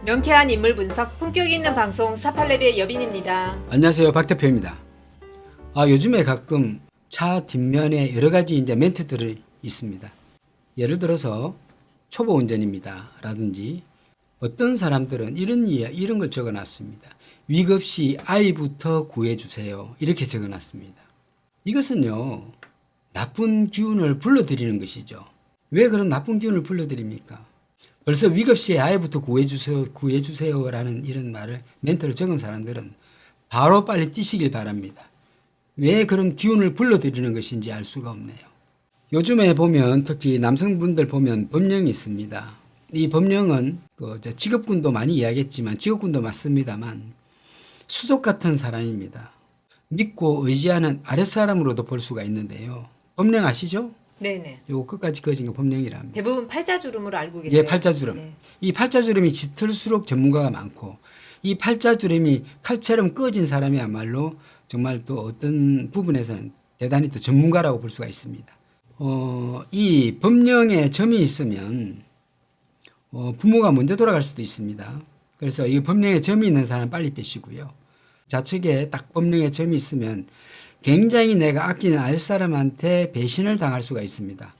명쾌한 인물 분석, 품격 있는 방송 사팔레비의 여빈입니다. 안녕하세요, 박 대표입니다. 요즘에 가끔 차 뒷면에 여러 가지 이제 멘트들이 있습니다. 예를 들어서 초보 운전입니다 라든지 어떤 사람들은 이런 걸 적어놨습니다. 위급시 아이부터 구해주세요 이렇게 적어놨습니다. 이것은요 나쁜 기운을 불러들이는 것이죠. 왜 그런 나쁜 기운을 불러들입니까? 벌써 위급시에 아이부터 구해주세요라는 이런 말을 멘트를 적은 사람들은 바로 빨리 뛰시길 바랍니다. 왜 그런 기운을 불러들이는 것인지 알 수가 없네요. 요즘에 보면 특히 남성분들 보면 법령이 있습니다. 이 법령은 직업군도 많이 이야기했지만 직업군도 맞습니다만 수족 같은 사람입니다. 믿고 의지하는 아랫사람으로도 볼 수가 있는데요. 법령 아시죠? 네네. 요거 끝까지 그어진 게 법령이랍니다. 대부분 팔자주름으로 알고 계세요. 예, 팔자주름. 네. 이 팔자주름이 짙을수록 전문가가 많고 이 팔자주름이 칼처럼 꺼진 사람이야말로 정말 또 어떤 부분에서는 대단히 또 전문가라고 볼 수가 있습니다. 이 법령에 점이 있으면 부모가 먼저 돌아갈 수도 있습니다. 그래서 이 법령에 점이 있는 사람 빨리 빼시고요. 좌측에 딱 법령에 점이 있으면 굉장히 내가 아끼는 아랫사람한테 배신을 당할 수가 있습니다.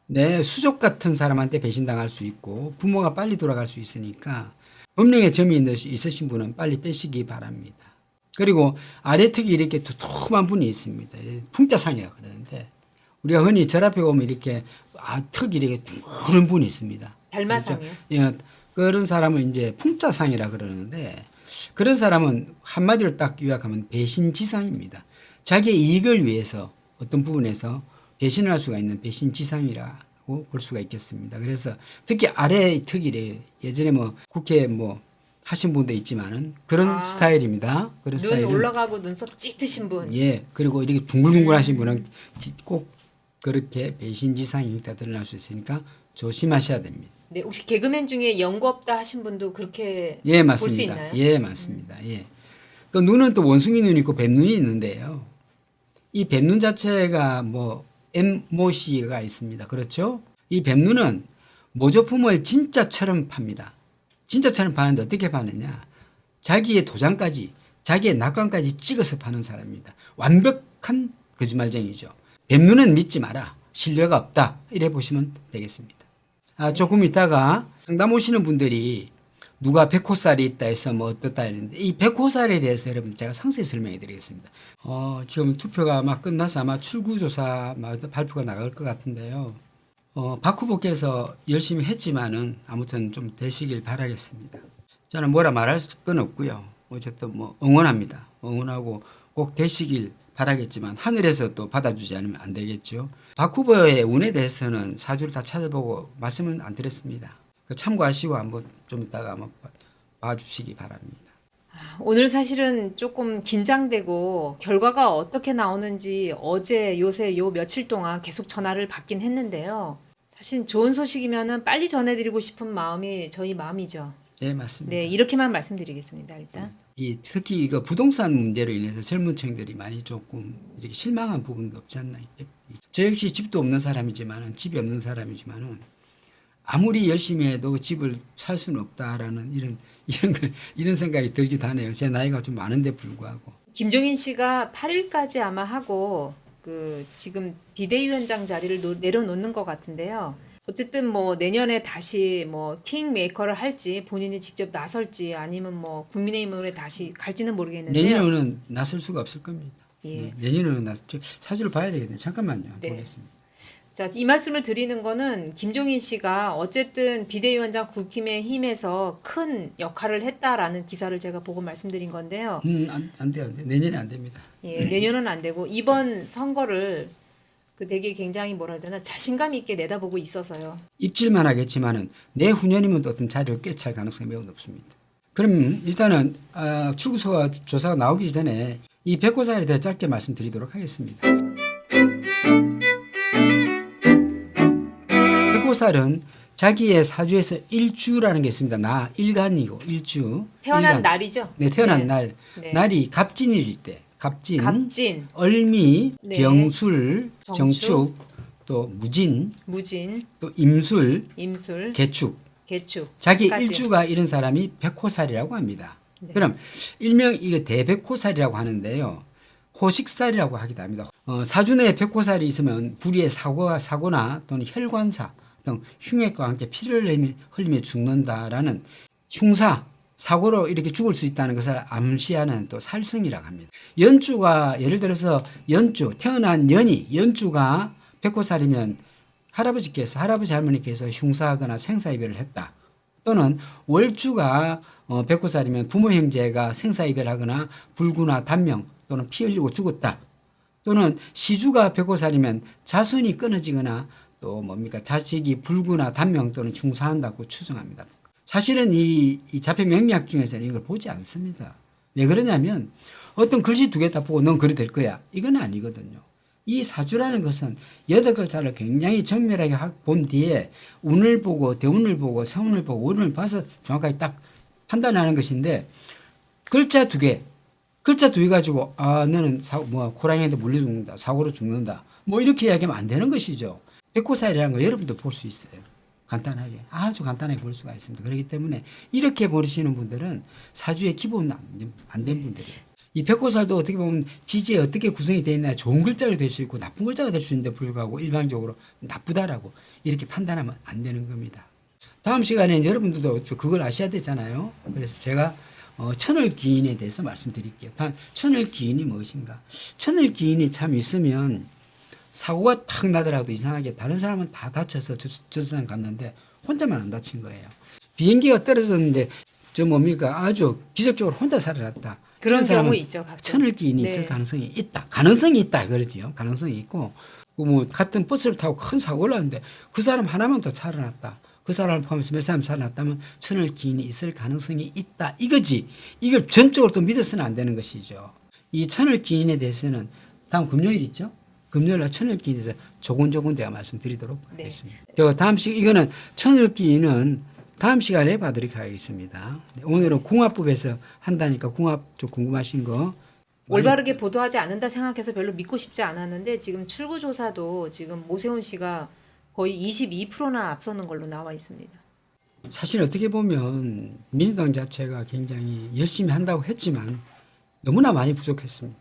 내 수족 같은 사람한테 배신당할 수 있고 부모가 빨리 돌아갈 수 있으니까 법령에 점이 있으신 분은 빨리 빼시기 바랍니다. 그리고 아래턱이 이렇게 두툼한 분이 있습니다. 풍자상이라고 그러는데 우리가 흔히 절 앞에 오면 이렇게 턱이 이렇게 둥그런 분이 있습니다. 달마상이요? 예, 그런 사람을 이제 풍자상이라 그러는데 그런 사람은 한마디로 딱 요약하면 배신지상입니다. 자기의 이익을 위해서 어떤 부분에서 배신을 할 수가 있는 배신지상이라고 볼 수가 있겠습니다. 그래서 특히 아래 턱이 예전에 국회 하신 분도 있지만은 그런 스타일입니다. 그런 눈 스타일은 올라가고 눈썹 찌트신 분. 예, 그리고 이렇게 둥글둥글하신 분은 꼭 그렇게 배신지상이 있다 드러날 수 있으니까 조심하셔야 됩니다. 네, 혹시 개그맨 중에 연고 없다 하신 분도 그렇게 예, 볼 수 맞습니다. 있나요? 예, 맞습니다. 예. 그 눈은 또 원숭이 눈이 있고 뱀눈이 있는데요. 이 뱀눈 자체가 엠모시가 있습니다. 그렇죠? 이 뱀눈은 모조품을 진짜처럼 팝니다. 진짜처럼 파는데 어떻게 파느냐? 자기의 도장까지, 자기의 낙관까지 찍어서 파는 사람입니다. 완벽한 거짓말쟁이죠. 뱀눈은 믿지 마라. 신뢰가 없다. 이래 보시면 되겠습니다. 조금 있다가 상담 오시는 분들이 누가 백호살이 있다 해서 어떻다 했는데 이 백호살에 대해서 여러분 제가 상세히 설명해 드리겠습니다. 지금 투표가 막 끝나서 아마 출구조사 발표가 나갈 것 같은데요. 박 후보께서 열심히 했지만은 아무튼 좀 되시길 바라겠습니다. 저는 뭐라 말할 건 없고요. 어쨌든 응원합니다. 응원하고 꼭 되시길 바라겠지만 하늘에서 또 받아주지 않으면 안 되겠죠. 박 후보의 운에 대해서는 사주를 다 찾아보고 말씀은 안 드렸습니다. 참고하시고 한번 좀 이따가 한번 봐주시기 바랍니다. 오늘 사실은 조금 긴장되고 결과가 어떻게 나오는지 요새 요 며칠 동안 계속 전화를 받긴 했는데요. 사실 좋은 소식이면은 빨리 전해드리고 싶은 마음이 저희 마음이죠. 네, 맞습니다. 네, 이렇게만 말씀드리겠습니다. 일단. 특히 이거 부동산 문제로 인해서 젊은 층들이 많이 조금 이렇게 실망한 부분도 없지 않나. 저 역시 집도 없는 사람이지만은 집이 없는 사람이지만은 아무리 열심히 해도 집을 살 수는 없다라는 이런 생각이 들기도 하네요. 제 나이가 좀 많은데 불구하고. 김종인 씨가 8일까지 아마 하고 지금 비대위원장 자리를 내려놓는 것 같은데요. 어쨌든 내년에 다시 킹메이커를 할지 본인이 직접 나설지 아니면 국민의힘으로 다시 갈지는 모르겠는데요. 내년에는 나설 수가 없을 겁니다. 예. 네, 내년에는 사주를 봐야 되겠네요. 잠깐만요. 네. 보겠습니다. 자, 이 말씀을 드리는 거는 김종인 씨가 어쨌든 비대위원장 국힘에서 큰 역할을 했다라는 기사를 제가 보고 말씀드린 건데요. 안 돼요. 내년에 안 됩니다. 예, 내년은 안 되고 이번 선거를 되게 굉장히 뭐라 해야 되나 자신감 있게 내다보고 있어서요. 입질만 하겠지만은 내후년이면 또 어떤 자리를 꿰찰 가능성이 매우 높습니다. 그럼 일단은 출구소가 조사가 나오기 전에 이 백호살에 대해 짧게 말씀드리도록 하겠습니다. 백호살은 자기의 사주에서 일주라는 게 있습니다. 일간이고 일주. 태어난 일간. 날이죠. 네, 태어난 네. 날. 네. 날이 갑진일일 때. 갑진, 얼미, 네. 병술, 정축, 또 무진, 무진, 또 임술, 임술, 개축. 개추. 자기 까지. 일주가 이런 사람이 백호살이라고 합니다. 네. 그럼 일명 이게 대백호살이라고 하는데요. 호식살이라고 하기도 합니다. 사주내에 백호살이 있으면 불의의 사고나 또는 혈관사 등 흉액과 함께 피를 흘리며 죽는다라는 흉사, 사고로 이렇게 죽을 수 있다는 것을 암시하는 또 살성이라고 합니다. 연주가 예를 들어서 태어난 연주가 백호살이면 할아버지 할머니께서 흉사하거나 생사이별을 했다. 또는 월주가 백호살이면 부모 형제가 생사이별하거나 불구나 단명 또는 피 흘리고 죽었다. 또는 시주가 백호살이면 자손이 끊어지거나 또 자식이 불구나 단명 또는 흉사한다고 추정합니다. 사실은 이 자폐 명리학 중에서는 이걸 보지 않습니다. 왜 그러냐면 어떤 글씨 2개 다 보고 넌 그래 될 거야. 이건 아니거든요. 이 사주라는 것은 8글자를 굉장히 정밀하게 본 뒤에 운을 보고 대운을 보고 세운을 보고 월운을 봐서 정확하게 딱 판단하는 것인데 글자 2개 가지고 너는 호랑이한테 물려 죽는다. 사고로 죽는다. 이렇게 이야기하면 안 되는 것이죠. 백호살이라는 거 여러분도 볼 수 있어요. 간단하게 아주 간단하게 볼 수가 있습니다. 그렇기 때문에 이렇게 보시는 분들은 사주의 기본은 안 된 분들이에요. 이 백호살도 어떻게 보면 지지에 어떻게 구성이 되어 있나 좋은 글자가 될 수 있고 나쁜 글자가 될 수 있는데 불구하고 일반적으로 나쁘다라고 이렇게 판단하면 안 되는 겁니다. 다음 시간에는 여러분들도 그걸 아셔야 되잖아요. 그래서 제가 천을기인에 대해서 말씀드릴게요. 천을기인이 무엇인가? 천을기인이 참 있으면 사고가 탁 나더라도 이상하게 다른 사람은 다 다쳐서 저 세상 갔는데 혼자만 안 다친 거예요. 비행기가 떨어졌는데 아주 기적적으로 혼자 살아났다. 그런 경우 있죠. 가끔. 천을기인이 있을 가능성이 있다. 가능성이 있다 그러지요. 가능성이 있고 같은 버스를 타고 큰 사고를 났는데 그 사람 하나만 더 살아났다. 그 사람을 포함해서 몇 사람 살아났다면 천을기인이 있을 가능성이 있다. 이거지. 이걸 전적으로 또 믿어서는 안 되는 것이죠. 이 천을기인에 대해서는 다음 금요일 있죠. 금요일 날 천을기인에 대해서 조곤조곤 제가 말씀드리도록 하겠습니다. 다음 이거는 천을기인은 다음 시간에 봐드리도록 하겠습니다. 오늘은 궁합법에서 한다니까 궁합 좀 궁금하신 거 올바르게 보도하지 않는다 생각해서 별로 믿고 싶지 않았는데 지금 출구조사도 지금 오세훈 씨가 거의 22%나 앞서는 걸로 나와 있습니다. 사실 어떻게 보면 민주당 자체가 굉장히 열심히 한다고 했지만 너무나 많이 부족했습니다.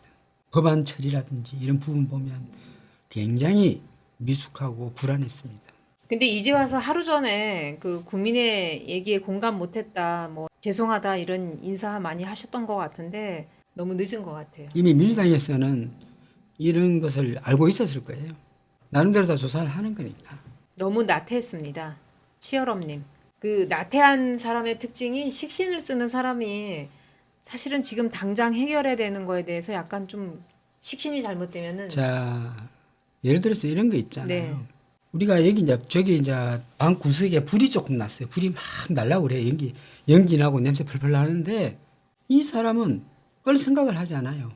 법안 처리라든지 이런 부분 보면 굉장히 미숙하고 불안했습니다. 근데 이제 와서 하루 전에 그 국민의 얘기에 공감 못했다, 죄송하다 이런 인사 많이 하셨던 것 같은데 너무 늦은 것 같아요. 이미 민주당에서는 이런 것을 알고 있었을 거예요. 나름대로 다 조사를 하는 거니까. 너무 나태했습니다. 치열업님. 그 나태한 사람의 특징이 식신을 쓰는 사람이 사실은 지금 당장 해결해야 되는 거에 대해서 약간 좀 식신이 잘못되면은 자, 예를 들어서 이런 거 있잖아요. 네. 우리가 저기 방 구석에 불이 조금 났어요. 불이 막 날라고 그래. 연기 나고 냄새 펄펄 나는데 이 사람은 끌 생각을 하지 않아요.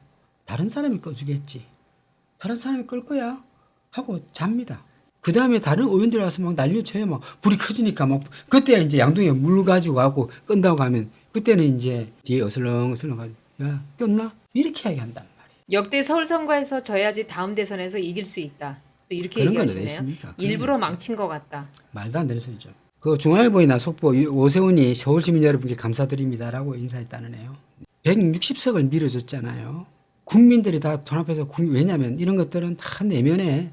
다른 사람이 꺼주겠지. 다른 사람이 끌 거야 하고 잡니다. 그 다음에 다른 의원들이 와서 막 난리 쳐요. 막 불이 커지니까 그때 이제 양동이에 물 가지고 가고 끈다고 하면 그때는 이제 뒤에 어슬렁어슬렁 가지고 야 꼈나? 이렇게 이야기한단 말이에요. 역대 서울 선거에서 져야지 다음 대선에서 이길 수 있다. 또 이렇게 그런 건 얘기하시네요. 어딨습니까? 일부러 망친 것 같다. 말도 안 되는 소리죠. 그 중앙일보이나 속보 오세훈이 서울시민 여러분께 감사드립니다라고 인사했다는 애요. 160석을 밀어줬잖아요. 국민들이 다 통합해서 왜냐하면 이런 것들은 다 내면에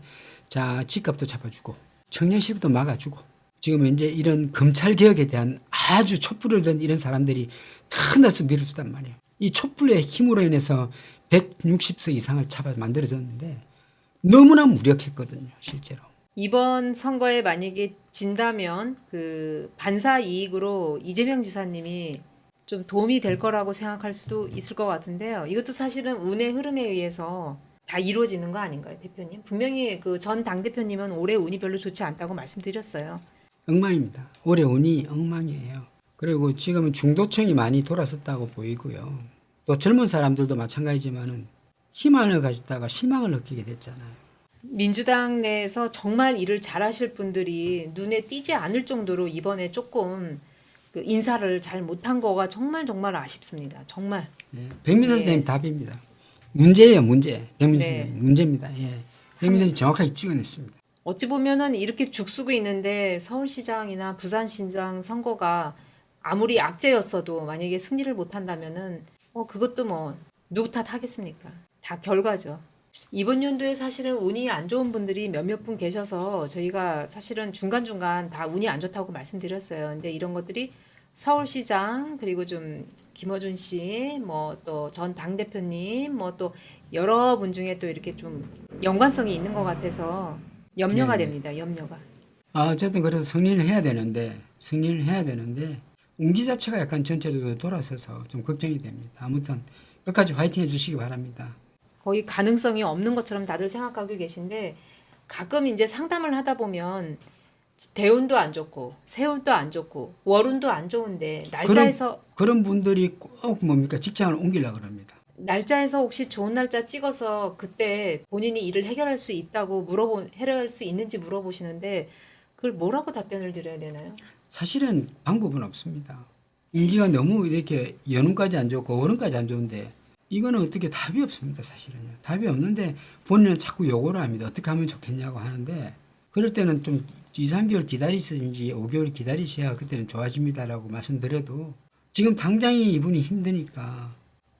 집값도 잡아주고 청년 시부도 막아주고 지금 이제 이런 검찰 개혁에 대한 아주 촛불을 든 이런 사람들이 다 나서 밀어주단 말이에요. 이 촛불의 힘으로 인해서 160석 이상을 잡아 만들어줬는데 너무나 무력했거든요, 실제로. 이번 선거에 만약에 진다면 그 반사 이익으로 이재명 지사님이 좀 도움이 될 거라고 생각할 수도 있을 것 같은데요. 이것도 사실은 운의 흐름에 의해서 다 이루어지는 거 아닌가요, 대표님? 분명히 그 전 당대표님은 올해 운이 별로 좋지 않다고 말씀드렸어요. 엉망입니다. 올해 운이 엉망이에요. 그리고 지금은 중도층이 많이 돌아섰다고 보이고요. 또 젊은 사람들도 마찬가지지만은 희망을 가졌다가 실망을 느끼게 됐잖아요. 민주당 내에서 정말 일을 잘하실 분들이 눈에 띄지 않을 정도로 이번에 조금 그 인사를 잘 못한 거가 정말 아쉽습니다. 정말. 예, 백민선 예. 선생님 답입니다. 문제예요, 문제. 백민선 네. 선생님 문제입니다. 예. 백민선 선생님 정확하게 찍어냈습니다. 어찌 보면은 이렇게 죽쓰고 있는데 서울시장이나 부산시장 선거가 아무리 악재였어도 만약에 승리를 못한다면은 그것도 뭐 누구 탓하겠습니까? 다 결과죠. 이번 연도에 사실은 운이 안 좋은 분들이 몇몇 분 계셔서 저희가 사실은 중간중간 다 운이 안 좋다고 말씀드렸어요. 근데 이런 것들이 서울시장 그리고 좀 김어준 씨, 뭐 또 전 당대표님, 뭐 또 여러 분 중에 또 이렇게 좀 연관성이 있는 것 같아서 염려가 네. 됩니다. 염려가. 어쨌든 그래서 승리를 해야 되는데 운기 자체가 약간 전체적으로 돌아서서 좀 걱정이 됩니다. 아무튼 끝까지 화이팅 해주시기 바랍니다. 거의 가능성이 없는 것처럼 다들 생각하고 계신데 가끔 이제 상담을 하다 보면 대운도 안 좋고 세운도 안 좋고 월운도 안 좋은데 날짜에서 그런 분들이 꼭 뭡니까 직장을 옮기려고 합니다. 날짜에서 혹시 좋은 날짜 찍어서 그때 본인이 일을 해결할 수 있다고 해결할 수 있는지 물어보시는데 그걸 뭐라고 답변을 드려야 되나요? 사실은 방법은 없습니다. 운기가 너무 이렇게 연운까지 안 좋고 월운까지 안 좋은데 이거는 어떻게 답이 없습니다. 사실은요. 답이 없는데 본인은 자꾸 요구를 합니다. 어떻게 하면 좋겠냐고 하는데 그럴 때는 좀 2, 3개월 기다리시든지 5개월 기다리셔야 그때는 좋아집니다라고 말씀드려도 지금 당장이 이분이 힘드니까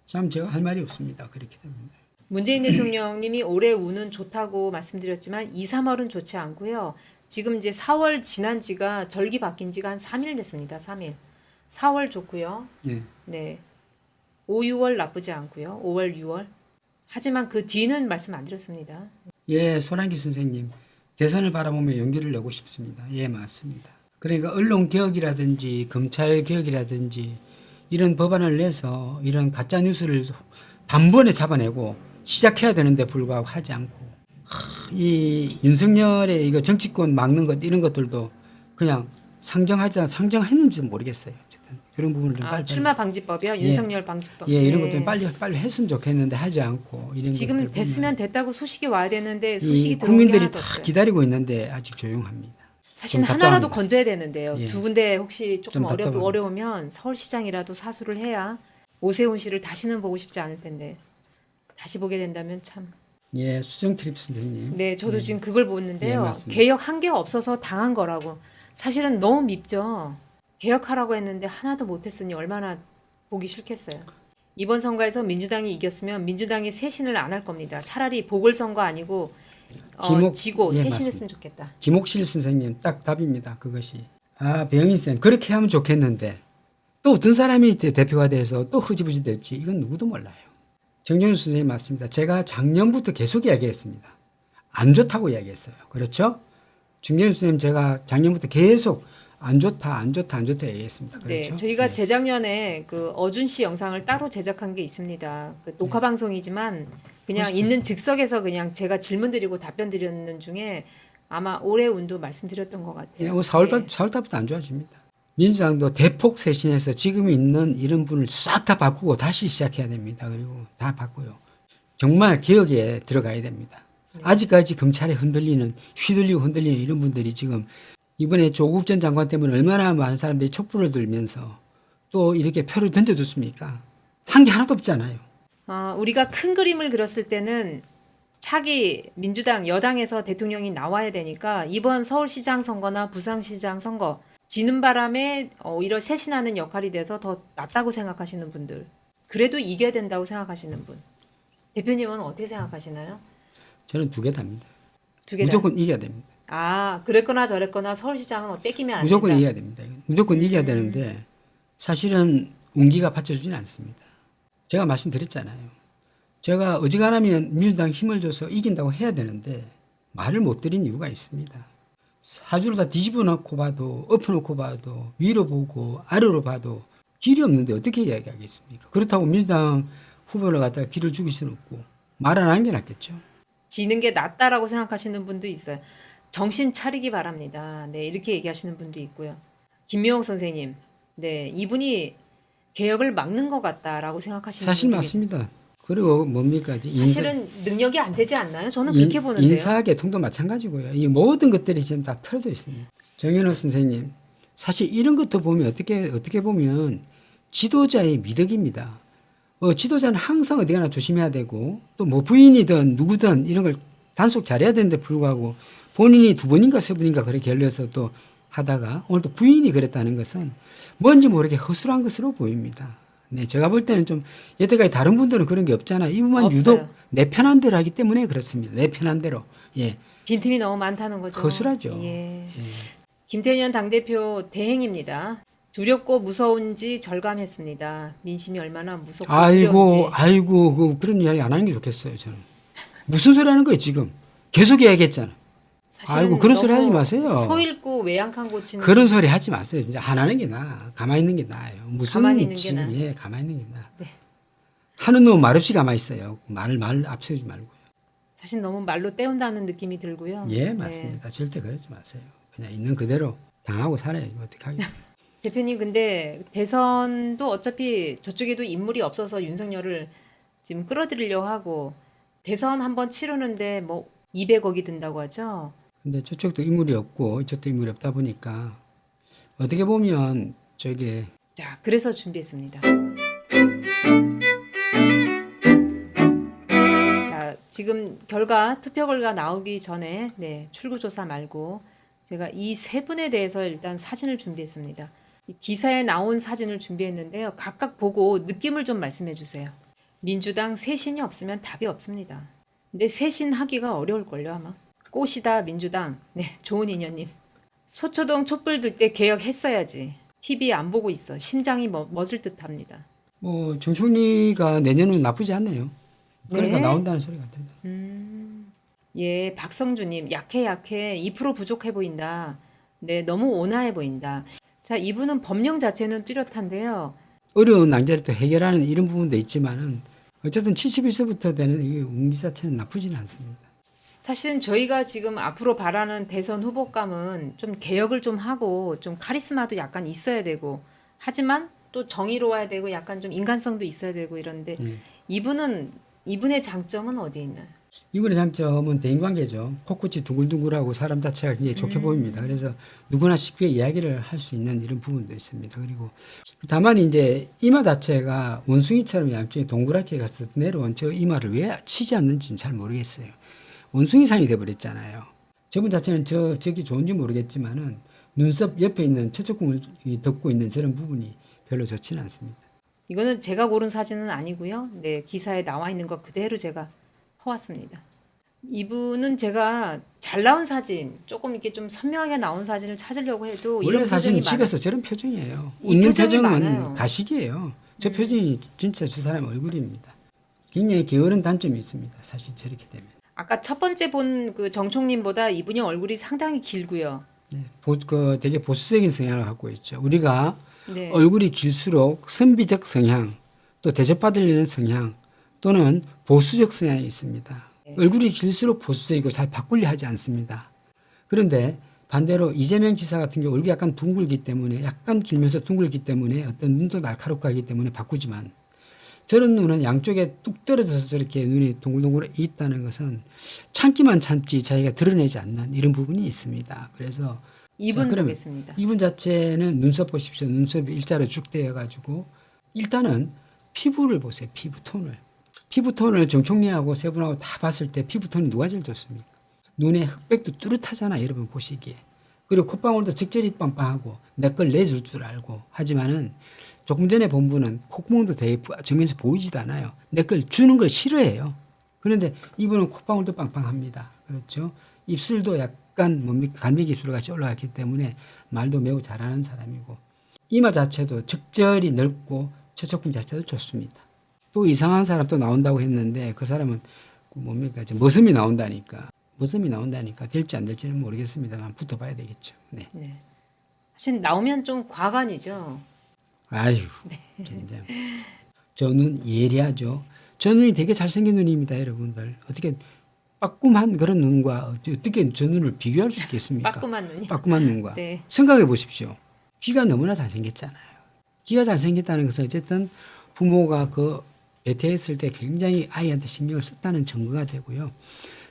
참 제가 할 말이 없습니다. 그렇게 됩니다. 문재인 대통령님이 올해 운은 좋다고 말씀드렸지만 2, 3월은 좋지 않고요. 지금 이제 4월 지난 지가 절기 바뀐 지가 한 3일 됐습니다. 3일. 4월 좋고요. 예. 네. 5, 6월 나쁘지 않고요. 5월, 6월. 하지만 그 뒤는 말씀 안 드렸습니다. 예, 소란기 선생님. 대선을 바라보며 용기를 내고 싶습니다. 예, 맞습니다. 그러니까 언론 개혁이라든지 검찰 개혁이라든지 이런 법안을 내서 이런 가짜 뉴스를 단번에 잡아내고 시작해야 되는데 불구하고 하지 않고 이 윤석열의 이거 정치권 막는 것 이런 것들도 그냥 상정했는지 모르겠어요. 어쨌든 그런 부분을 좀 빨리 출마 방지법이요? 윤석열 방지법. 예, 이런 네. 것좀 빨리 했으면 좋겠는데 하지 않고 이런 지금 것들 됐으면 됐다고 소식이 와야 되는데 이 소식이 들어온 게 국민들이 하나도 다 없어요. 기다리고 있는데 아직 조용합니다. 사실 좀 하나라도 답답합니다. 건져야 되는데요. 예. 두 군데 혹시 조금 좀 답답합니다. 어려우면 서울시장이라도 사수를 해야 오세훈 씨를 다시는 보고 싶지 않을 텐데 다시 보게 된다면 참. 예, 수정 트립 선생님. 네, 저도 지금 그걸 예, 보는데요. 맞습니다. 개혁 한 게 없어서 당한 거라고. 사실은 너무 밉죠. 개혁하라고 했는데 하나도 못했으니 얼마나 보기 싫겠어요. 이번 선거에서 민주당이 이겼으면 민주당이 쇄신을 안 할 겁니다. 차라리 보궐선거 아니고 지고 예, 쇄신했으면 좋겠다. 김옥실 선생님 딱 답입니다. 그것이. 아, 배영인 쌤 그렇게 하면 좋겠는데 또 어떤 사람이 이제 대표가 돼서 또 흐지부지 될지 이건 누구도 몰라요. 정정수 선생님 맞습니다. 제가 작년부터 계속 이야기했습니다. 안 좋다고 이야기했어요. 그렇죠? 정정수 선생님 제가 작년부터 계속 안 좋다 얘기했습니다. 그렇죠? 네, 저희가 네. 재작년에 그 어준 씨 영상을 따로 제작한 게 있습니다. 그 녹화 방송이지만 그냥 그렇죠. 있는 즉석에서 그냥 제가 질문 드리고 답변 드리는 중에 아마 올해 운도 말씀드렸던 것 예, 같아요. 4월달부터 안 좋아집니다. 민주당도 대폭 쇄신해서 지금 있는 이런 분을 싹 다 바꾸고 다시 시작해야 됩니다. 그리고 다 바꾸요. 정말 개혁에 들어가야 됩니다. 아직까지 검찰에 휘둘리고 흔들리는 이런 분들이 지금 이번에 조국 전 장관 때문에 얼마나 많은 사람들이 촛불을 들면서 또 이렇게 표를 던져줬습니까? 한 게 하나도 없잖아요. 우리가 큰 그림을 그렸을 때는 차기 민주당 여당에서 대통령이 나와야 되니까 이번 서울시장 선거나 부산시장 선거 지는 바람에 오히려 쇄신하는 역할이 돼서 더 낫다고 생각하시는 분들, 그래도 이겨야 된다고 생각하시는 분, 대표님은 어떻게 생각하시나요? 저는 두 개 답니다. 두 개 다. 무조건 이겨야 됩니다. 그랬거나 저랬거나 서울시장은 뺏기면 안 무조건 된다. 이겨야 됩니다. 무조건 이겨야 되는데 사실은 운기가 받쳐주지는 않습니다. 제가 말씀드렸잖아요. 제가 어지간하면 민주당 힘을 줘서 이긴다고 해야 되는데 말을 못 드린 이유가 있습니다. 사주를 다 뒤집어 놓고 봐도 엎어 놓고 봐도 위로 보고 아래로 봐도 길이 없는데 어떻게 이야기하겠습니까? 그렇다고 민주당 후보를 갖다가 길을 죽일 수는 없고 말 안 하는 게 낫겠죠. 지는 게 낫다라고 생각하시는 분도 있어요. 정신 차리기 바랍니다. 네, 이렇게 얘기하시는 분도 있고요. 김명옥 선생님, 네, 이분이 개혁을 막는 것 같다라고 생각하시는 사실 분도 맞습니다. 그리고 뭡니까? 이제 사실은 능력이 안 되지 않나요? 저는 그렇게 보는데요. 인사계통도 마찬가지고요. 이 모든 것들이 지금 다 털어져 있습니다. 정현호 선생님, 사실 이런 것도 보면 어떻게 보면 지도자의 미덕입니다. 지도자는 항상 어디 가나 조심해야 되고 또 뭐 부인이든 누구든 이런 걸 단속 잘해야 되는데 불구하고 본인이 두 번인가 세 번인가 그렇게 열려서 또 하다가 오늘 또 부인이 그랬다는 것은 뭔지 모르게 허술한 것으로 보입니다. 네, 제가 볼 때는 좀 여태까지 다른 분들은 그런 게 없잖아요. 이분만 없어요. 유독 내 편한 대로 하기 때문에 그렇습니다. 내 편한 대로. 예. 빈틈이 너무 많다는 거죠. 허술하죠. 예. 예. 김태년 당대표 대행입니다. 두렵고 무서운지 절감했습니다. 민심이 얼마나 무섭고 두려운지. 아이고, 그런 이야기 안 하는 게 좋겠어요, 저는. 무슨 소리 하는 거예요, 지금? 계속 이야기했잖아. 사실은 아이고, 그런 소리 너무 하지 마세요. 소 잃고 외양간 고치는 그런 소리 하지 마세요. 진짜 안 하는 게 나아. 가만히 있는 게 나아요. 무슨 가만히 있는 게 지금, 나아. 예, 가만히 있는 게 나아. 네. 하는 놈은 말없이 가만히 있어요. 말 앞세우지 말고요. 사실 너무 말로 때운다는 느낌이 들고요. 예, 네. 맞습니다. 절대 그러지 마세요. 그냥 있는 그대로 당하고 살아야지. 어떻게 하겠어요. 대표님 근데 대선도 어차피 저쪽에도 인물이 없어서 윤석열을 지금 끌어들이려고 하고 대선 한번 치르는데 뭐 200억이 든다고 하죠. 근데 저쪽도 인물이 없고 이쪽도 인물이 없다 보니까 어떻게 보면 저게 자, 그래서 준비했습니다. 자, 지금 투표 결과 나오기 전에 출구조사 말고 제가 이 세 분에 대해서 일단 사진을 준비했습니다. 이 기사에 나온 사진을 준비했는데요. 각각 보고 느낌을 좀 말씀해 주세요. 민주당 쇄신이 없으면 답이 없습니다. 근데 쇄신하기가 어려울걸요, 아마. 꽃이다, 민주당. 네, 좋은 인연님. 소초동 촛불 들 때 개혁했어야지. TV 안 보고 있어. 심장이 멎을 듯 합니다. 뭐 정청리가 내년은 나쁘지 않네요. 그러니까 네. 나온다는 소리 같은데. 예, 박성주님, 약해. 2% 부족해 보인다. 네, 너무 온화해 보인다. 자, 이분은 법령 자체는 뚜렷한데요. 어려운 난제를 또 해결하는 이런 부분도 있지만은 어쨌든 71세부터 되는 이 운기 자체는 나쁘지는 않습니다. 사실은 저희가 지금 앞으로 바라는 대선 후보감은 좀 개혁을 좀 하고 좀 카리스마도 약간 있어야 되고 하지만 또 정의로워야 되고 약간 좀 인간성도 있어야 되고 이런데 예. 이분의 장점은 어디에 있나요? 이번의 장점은 대인관계죠. 코끝이 둥글둥글하고 사람 자체가 굉장히 좋게 보입니다. 그래서 누구나 쉽게 이야기를 할 수 있는 이런 부분도 있습니다. 그리고 다만 이제 이마 자체가 원숭이처럼 양쪽에 동그랗게 가서 내려온 저 이마를 왜 치지 않는지는 잘 모르겠어요. 원숭이상이 돼버렸잖아요. 저분 자체는 저기 좋은지 모르겠지만은 눈썹 옆에 있는 처척궁을 덮고 있는 저런 부분이 별로 좋지는 않습니다. 이거는 제가 고른 사진은 아니고요. 네, 기사에 나와 있는 것 그대로 제가 퍼왔습니다. 이분은 제가 잘 나온 사진, 조금 이렇게 좀 선명하게 나온 사진을 찾으려고 해도 원래 이런 사실은 표정이 집에서 저런 표정이에요. 이 웃는 표정이 표정은 많아요. 가식이에요. 저 표정이 진짜 저 사람 얼굴입니다. 굉장히 게으른 단점이 있습니다. 사실 저렇게 되면. 아까 첫 번째 본 그 정총님보다 이분이 얼굴이 상당히 길고요. 네, 되게 보수적인 성향을 갖고 있죠. 우리가 네. 얼굴이 길수록 선비적 성향, 또 대접받으려는 성향, 또는 보수적 성향이 있습니다. 얼굴이 길수록 보수적이고 잘 바꾸려 하지 않습니다. 그런데 반대로 이재명 지사 같은 경우 얼굴이 약간 둥글기 때문에 약간 길면서 둥글기 때문에 어떤 눈도 날카롭고 하기 때문에 바꾸지만 저런 눈은 양쪽에 뚝 떨어져서 저렇게 눈이 동글동글 있다는 것은 참기만 참지 자기가 드러내지 않는 이런 부분이 있습니다. 그래서 이분 그러면 보겠습니다. 이분 자체는 눈썹 보십시오. 눈썹이 일자로 쭉 되어가지고 일단은 피부를 보세요. 피부톤을 정총리하고 세 분하고 다 봤을 때 피부톤이 누가 제일 좋습니까? 눈에 흑백도 뚜렷하잖아, 여러분 보시기에. 그리고 콧방울도 적절히 빵빵하고 내 걸 내줄 줄 알고 하지만은 조금 전에 본 분은 콧구멍도 되게 정면에서 보이지도 않아요. 내 걸 주는 걸 싫어해요. 그런데 이분은 콧방울도 빵빵합니다. 그렇죠? 입술도 약간 갈매기 입술 같이 올라갔기 때문에 말도 매우 잘하는 사람이고 이마 자체도 적절히 넓고 처척궁 자체도 좋습니다. 또 이상한 사람 또 나온다고 했는데 그 사람은 뭡니까? 머슴이 나온다니까 될지 안 될지는 모르겠습니다만 붙어봐야 되겠죠. 네. 네. 사실 나오면 좀 과간이죠. 아유, 진짜. 저 눈 예리하죠. 저 눈이 되게 잘생긴 눈입니다, 여러분들. 어떻게 빠꿈한 그런 눈과 어떻게 저 눈을 비교할 수 있겠습니까? 빠끔한 눈이. 빠꿈한 눈과. 네. 생각해 보십시오. 귀가 너무나 잘생겼잖아요. 귀가 잘생겼다는 것은 어쨌든 부모가 그 배태했을 때 굉장히 아이한테 신경을 썼다는 증거가 되고요.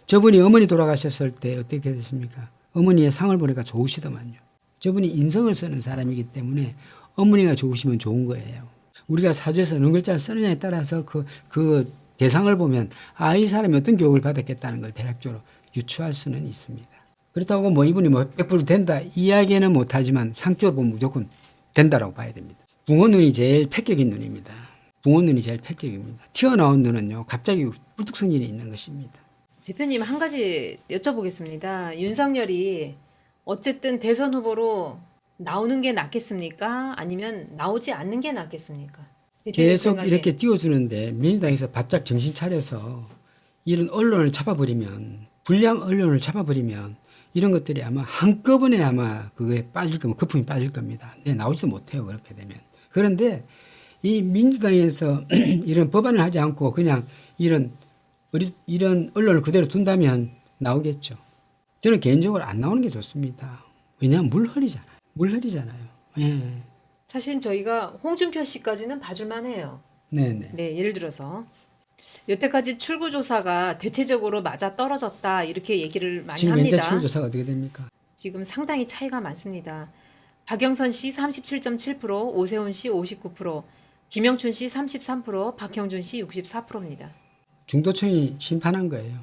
저분이 어머니 돌아가셨을 때 어떻게 됐습니까? 어머니의 상을 보니까 좋으시더만요. 저분이 인성을 쓰는 사람이기 때문에 어머니가 좋으시면 좋은 거예요. 우리가 사주에서 어느 글자를 쓰느냐에 따라서 그 대상을 보면 이 사람이 어떤 교육을 받았겠다는 걸 대략적으로 유추할 수는 있습니다. 그렇다고 뭐 이분이 뭐 100% 된다 이야기는 못하지만 상적으로 보면 무조건 된다라고 봐야 됩니다. 붕어 눈이 제일 폐격인 눈입니다. 붕어 눈이 제일 폐격입니다. 튀어나온 눈은요 갑자기 뿔뚝성진이 있는 것입니다. 대표님 한 가지 여쭤보겠습니다. 윤석열이 어쨌든 대선 후보로 나오는 게 낫겠습니까? 아니면 나오지 않는 게 낫겠습니까? 대표님 계속 생각에. 이렇게 띄워주는데 민주당에서 바짝 정신 차려서 이런 언론을 잡아버리면 불량 언론을 잡아버리면 이런 것들이 아마 한꺼번에 아마 그거에 빠질 겁니다. 거품이 빠질 겁니다. 네, 나오지도 못해요. 그렇게 되면. 그런데 이 민주당에서 이런 법안을 하지 않고 그냥 이런 언론을 그대로 둔다면 나오겠죠. 저는 개인적으로 안 나오는 게 좋습니다. 왜냐하면 물흐리잖아요. 물흐리잖아요. 예. 사실 저희가 홍준표 씨까지는 봐줄만 해요. 네네. 네, 예를 들어서 여태까지 출구조사가 대체적으로 맞아 떨어졌다 이렇게 얘기를 많이 지금 현재 합니다. 출조사가 어떻게 됩니까? 지금 상당히 차이가 많습니다. 박영선 씨 37.7%, 오세훈 씨 59%, 김영춘 씨 33%, 박형준 씨 64%입니다. 중도청이 심판한 거예요.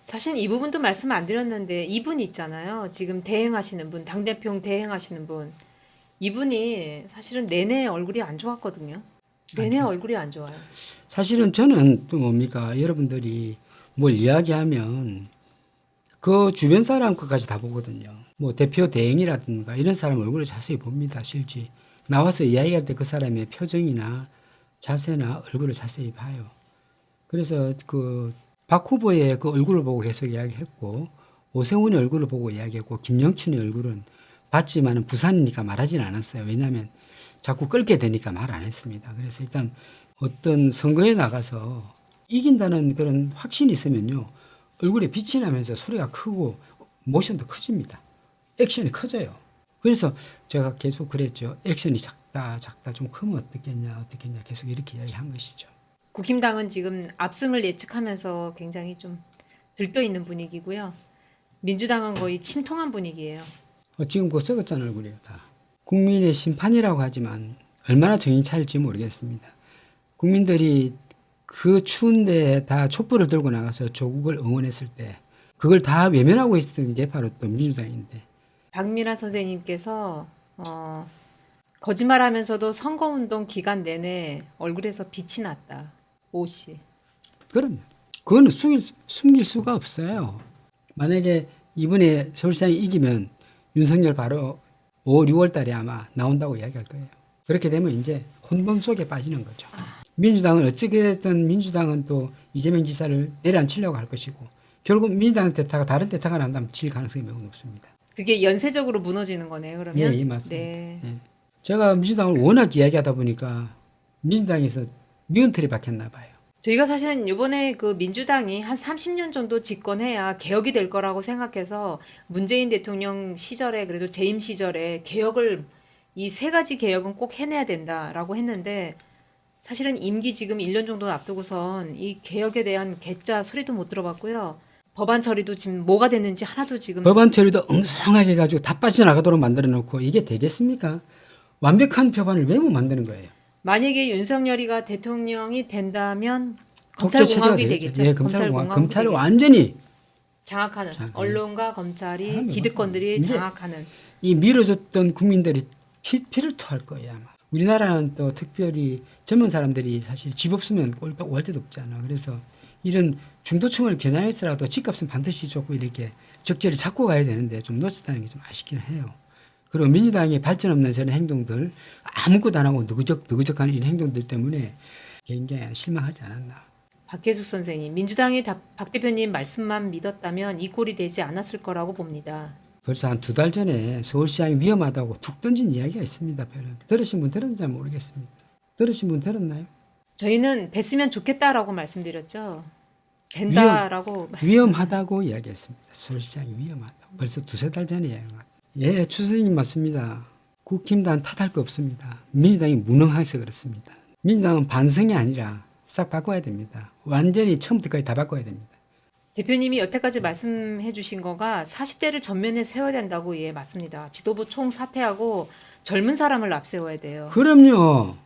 사실 이 부분도 말씀 안 드렸는데 이분 있잖아요. 지금 대행하시는 분, 당대표 대행하시는 분. 이분이 사실은 내내 얼굴이 안 좋았거든요. 내내 얼굴이 안 좋아요. 사실은 저는 또 뭡니까 여러분들이 뭘 이야기하면 그 주변 사람 것까지 다 보거든요. 뭐 대표 대행이라든가 이런 사람 얼굴을 자세히 봅니다. 실제 나와서 이야기할 때 그 사람의 표정이나 자세나 얼굴을 자세히 봐요. 그래서 그 박 후보의 그 얼굴을 보고 계속 이야기했고 오세훈의 얼굴을 보고 이야기했고 김영춘의 얼굴은 봤지만은 부산이니까 말하지는 않았어요. 왜냐하면 자꾸 끌게 되니까 말 안 했습니다. 그래서 일단 어떤 선거에 나가서 이긴다는 그런 확신이 있으면요. 얼굴에 빛이 나면서 소리가 크고 모션도 커집니다. 액션이 커져요. 그래서 제가 계속 그랬죠. 액션이 작다 좀 크면 어떻겠냐 계속 이렇게 이야기한 것이죠. 국힘당은 지금 압승을 예측하면서 굉장히 좀 들떠있는 분위기고요. 민주당은 거의 침통한 분위기예요. 지금 그거 썩었잖아 얼굴이요 다. 국민의 심판이라고 하지만 얼마나 정신 차릴지 모르겠습니다. 국민들이 그 추운데 다 촛불을 들고 나가서 조국을 응원했을 때 그걸 다 외면하고 있었던 게 바로 또 민주당인데. 박미란 선생님께서 거짓말하면서도 선거운동 기간 내내 얼굴에서 빛이 났다. 옷이. 그럼요. 그거는 숨길 수가 없어요. 만약에 이번에 서울시장이 이기면 윤석열 바로 5, 6월 달에 아마 나온다고 이야기할 거예요. 그렇게 되면 이제 혼돈 속에 빠지는 거죠. 민주당은 어찌됐든 민주당은 또 이재명 지사를 내려앉히려고 할 것이고 결국 민주당 대타가 다른 대타가 난다면 질 가능성이 매우 높습니다. 그게 연쇄적으로 무너지는 거네요. 그러면. 예, 맞습니다. 네. 예. 제가 민주당을 워낙 이야기하다 보니까 민주당에서 미운털이 박혔나 봐요. 저희가 사실은 이번에 그 민주당이 한 30년 정도 집권해야 개혁이 될 거라고 생각해서 문재인 대통령 시절에 그래도 재임 시절에 개혁을 이 세 가지 개혁은 꼭 해내야 된다라고 했는데 사실은 임기 지금 1년 정도 앞두고선 이 개혁에 대한 개짜 소리도 못 들어봤고요. 법안 처리도 지금 뭐가 됐는지 하나도 지금 법안 처리도 엉성하게 해가지고 다 빠져나가도록 만들어 놓고 이게 되겠습니까? 완벽한 법안을 왜 못 만드는 거예요? 만약에 윤석열이가 대통령이 된다면 독재체제가 검찰공화국이 되겠죠. 되겠죠. 예, 검찰을 완전히 장악하는 언론과 검찰이 아, 기득권들이 이제 장악하는 이 밀어줬던 국민들이 피를 토할 거예요 아마. 우리나라는 또 특별히 젊은 사람들이 사실 집 없으면 꼴떡 올 데도 없잖아. 그래서 이런 중도층을 겨냥해서라도 집값은 반드시 조금 이렇게 적절히 잡고 가야 되는데 좀 놓쳤다는 게 좀 아쉽긴 해요. 그리고 민주당의 발전 없는 저런 행동들 아무것도 안 하고 느그적하는 이런 행동들 때문에 굉장히 실망하지 않았나. 박혜숙 선생님, 민주당이 박 대표님 말씀만 믿었다면 이 꼴이 되지 않았을 거라고 봅니다. 벌써 한 2달 전에 서울시장이 위험하다고 툭 던진 이야기가 있습니다. 들으신 분 들었는지 모르겠습니다. 들으신 분 들었나요? 저희는 됐으면 좋겠다라고 말씀드렸죠. 된다라고 위험하다고 이야기했습니다. 서울시장이 위험하다고. 벌써 2-3달 전에 이야기한 예, 추선님 맞습니다. 국힘당 탓할 거 없습니다. 민주당이 무능해서 그렇습니다. 민주당은 반성이 아니라 싹 바꿔야 됩니다. 완전히 처음부터까지 다 바꿔야 됩니다. 대표님이 여태까지 말씀해 주신 거가 40대를 전면에 세워야 된다고 예 맞습니다. 지도부 총 사퇴하고 젊은 사람을 앞세워야 돼요. 그럼요.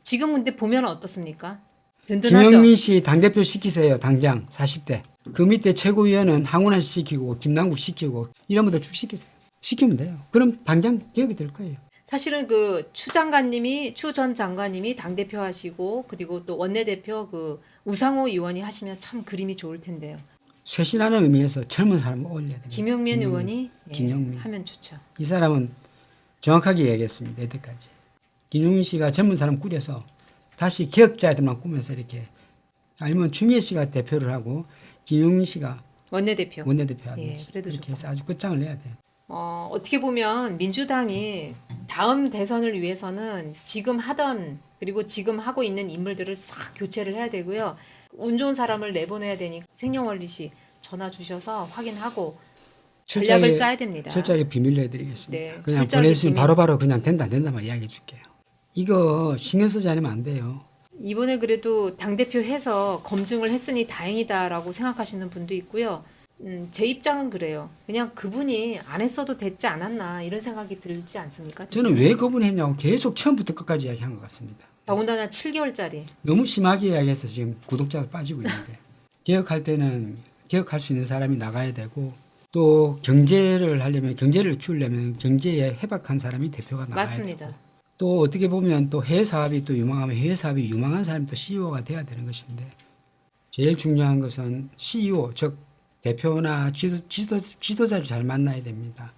지금 근데 보면 어떻습니까? 든든하죠. 김영민 씨 당대표 시키세요. 당장 40대. 그 밑에 최고위원은 황운하 씨 시키고 김남국 시키고 이런 분들 쭉 시키세요. 시키면 돼요. 그럼 당장 개혁이 될 거예요. 사실은 추 전 장관님이 당대표 하시고 그리고 또 원내대표 우상호 의원이 하시면 참 그림이 좋을 텐데요. 쇄신하는 의미에서 젊은 사람을 올려야 됩니다. 김용민 의원이 김용민. 하면 좋죠. 이 사람은 정확하게 얘기했습니다. 여태까지. 김용민 씨가 젊은 사람 꾸려서 다시 기억자들만 꾸면서 이렇게 아니면 추미애 씨가 대표를 하고 김용민 씨가 원내대표. 원내대표 하는 예, 그래도 이렇게 좋고. 해서 아주 끝장을 내야 돼. 어떻게 보면 민주당이 다음 대선을 위해서는 지금 하던 그리고 지금 하고 있는 인물들을 싹 교체를 해야 되고요. 운 좋은 사람을 내보내야 되니 생명원리 씨 전화 주셔서 확인하고 전략을 짜야 됩니다. 철저하게 비밀로 해드리겠습니다. 네, 그냥 철저하게 보내주시면 비밀. 바로바로 그냥 된다 안 된다만 이야기해 줄게요. 이거 신경 쓰지 않으면 안 돼요. 이번에 그래도 당대표 해서 검증을 했으니 다행이다라고 생각하시는 분도 있고요. 제 입장은 그래요. 그냥 그분이 안 했어도 됐지 않았나 이런 생각이 들지 않습니까? 저는 왜 거부했냐고 계속 처음부터 끝까지 이야기한 것 같습니다. 더군다나 7개월짜리. 너무 심하게 이야기해서 지금 구독자가 빠지고 있는데 개혁할 때는 개혁할 수 있는 사람이 나가야 되고 또 경제를 하려면 경제를 키우려면 경제에 해박한 사람이 대표가 나가야 맞습니다. 되고 또 어떻게 보면 또 해외 사업이 또 유망하면 해외 사업이 유망한 사람이 또 CEO가 돼야 되는 것인데 제일 중요한 것은 CEO 즉 대표나 지도자를 잘 만나야 됩니다.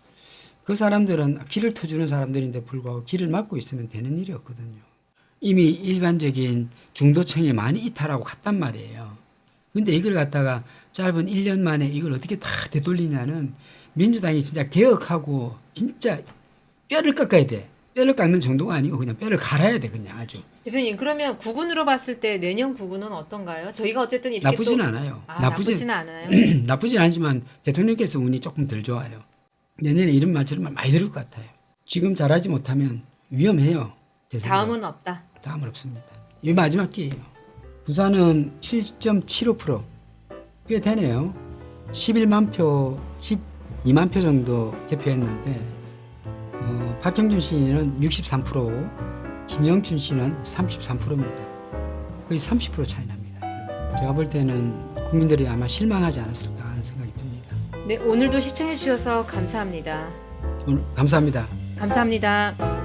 그 사람들은 길을 터주는 사람들인데 불구하고 길을 막고 있으면 되는 일이 없거든요. 이미 일반적인 중도층이 많이 이탈하고 갔단 말이에요. 근데 이걸 갖다가 짧은 1년 만에 이걸 어떻게 다 되돌리냐는 민주당이 진짜 개혁하고 진짜 뼈를 깎아야 돼. 뼈를 깎는 정도가 아니고 그냥 뼈를 갈아야 돼 그냥 아주. 대표님 그러면 구군으로 봤을 때 내년 구군은 어떤가요? 저희가 어쨌든 이렇게 나쁘진 또 않아요. 나쁘진 않아요. 나쁘진 않지만 대통령께서 운이 조금 덜 좋아요. 내년에 이런 말처럼 많이 들을 것 같아요. 지금 잘하지 못하면 위험해요. 대선도. 다음은 없다. 다음은 없습니다. 이 마지막 기회예요. 부산은 7.75%. 꽤 되네요. 11만 표, 12만 표 정도 개표했는데 박형준 씨는 63%, 김영춘 씨는 33%입니다. 거의 30% 차이 납니다. 제가 볼 때는 국민들이 아마 실망하지 않았을까 하는 생각이 듭니다. 네, 오늘도 시청해 주셔서 감사합니다. 오늘 감사합니다. 감사합니다.